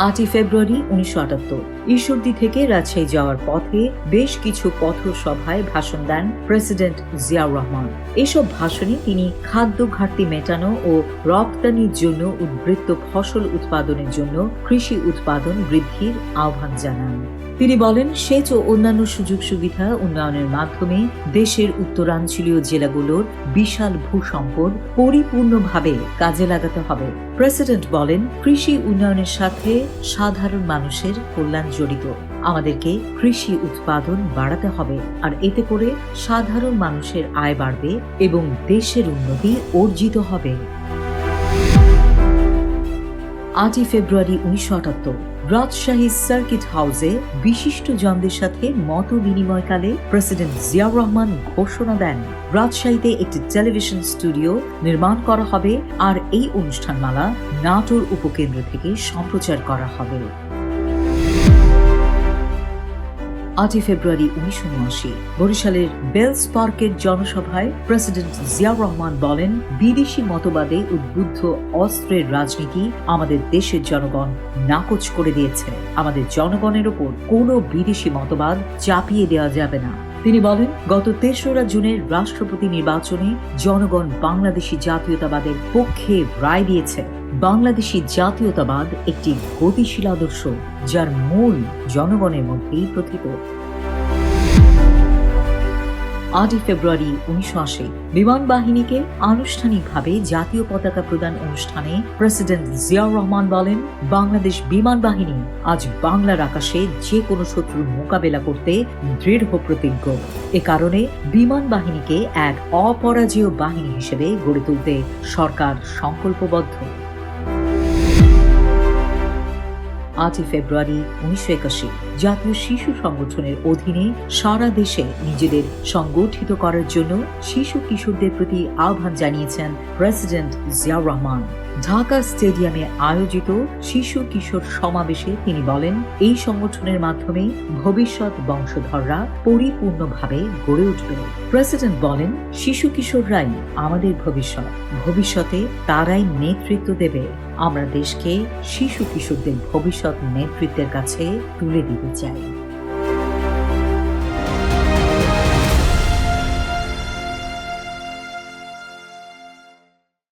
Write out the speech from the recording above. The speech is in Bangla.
8ই ফেব্রুয়ারি 1978 ঈশ্বরদী থেকে রাজশাহী যাওয়ার পথে বেশ কিছু পথসভায় ভাষণ দেন প্রেসিডেন্ট জিয়াউর রহমান। এসব ভাষণে তিনি খাদ্য ঘাটতি মেটানো ও রপ্তানির জন্য উদ্বৃত্ত ফসল উৎপাদনের জন্য কৃষি উৎপাদন বৃদ্ধির আহ্বান জানান। তিনি বলেন, সেচ ও অন্যান্য সুযোগ সুবিধা উন্নয়নের মাধ্যমে দেশের উত্তরাঞ্চলীয় জেলাগুলোর বিশাল ভূসম্পদ পরিপূর্ণভাবে কাজে লাগাতে হবে। প্রেসিডেন্ট বলেন, কৃষি উন্নয়নের সাথে সাধারণ মানুষের কল্যাণ জড়িত। আমাদেরকে কৃষি উৎপাদন বাড়াতে হবে, আর এতে করে সাধারণ মানুষের আয় বাড়বে এবং দেশের উন্নতি অর্জিত হবে। 8ই ফেব্রুয়ারি 1978 রাজশাহী সার্কিট হাউসে বিশিষ্টজনদের সাথে মত বিনিময়কালে প্রেসিডেন্ট জিয়াউর রহমান ঘোষণা দেন, রাজশাহীতে একটি টেলিভিশন স্টুডিও নির্মাণ করা হবে আর এই অনুষ্ঠানমালা নাটোর উপকেন্দ্র থেকে সম্প্রচার করা হবে। 8ই ফেব্রুয়ারি 1979 বরিশালের বেলস পার্কের জনসভায় প্রেসিডেন্ট জিয়াউর রহমান বলেন, বিদেশি মতবাদে উদ্বুদ্ধ অস্ত্রের রাজনীতি আমাদের দেশের জনগণ নাকচ করে দিয়েছে। আমাদের জনগণের ওপর কোনো বিদেশি মতবাদ চাপিয়ে দেওয়া যাবে না। তিনি বলেন, গত 3রা জুনের রাষ্ট্রপতি নির্বাচনে জনগণ বাংলাদেশি জাতীয়তাবাদের পক্ষে রায় দিয়েছে। বাংলাদেশি জাতীয়তাবাদ একটি গতিশীল আদর্শ, যার মূল জনগণের মধ্যেই প্রথিত। 8ই ফেব্রুয়ারি 1980 বিমান বাহিনীকে আনুষ্ঠানিকভাবে জাতীয় পতাকা প্রদান অনুষ্ঠানে প্রেসিডেন্ট জিয়াউর রহমান বলেন, বাংলাদেশ বিমান বাহিনী আজ বাংলার আকাশে যে কোনো শত্রুর মোকাবেলা করতে দৃঢ় প্রতিজ্ঞ। এ কারণে বিমান বাহিনীকে এক অপরাজেয় বাহিনী হিসেবে গড়ে তুলতে সরকার সংকল্পবদ্ধ। 8ই ফেব্রুয়ারি 1981 জাতীয় শিশু সংগঠনের অধীনে সারা দেশে নিজেদের সংগঠিত করার জন্য শিশু কিশোরদের প্রতি আহ্বান জানিয়েছেন প্রেসিডেন্ট জিয়াউর রহমান। ঢাকা স্টেডিয়ামে আয়োজিত শিশু কিশোর সমাবেশে তিনি বলেন, এই সংগঠনের মাধ্যমে ভবিষ্যৎ বংশধররা পরিপূর্ণভাবে গড়ে উঠবে। প্রেসিডেন্ট বলেন, শিশু কিশোররাই আমাদের ভবিষ্যৎ, ভবিষ্যতে তারাই নেতৃত্ব দেবে। আমরা দেশকে শিশু কিশোরদের ভবিষ্যৎ নেতৃত্বের কাছে তুলে দিতে চাই।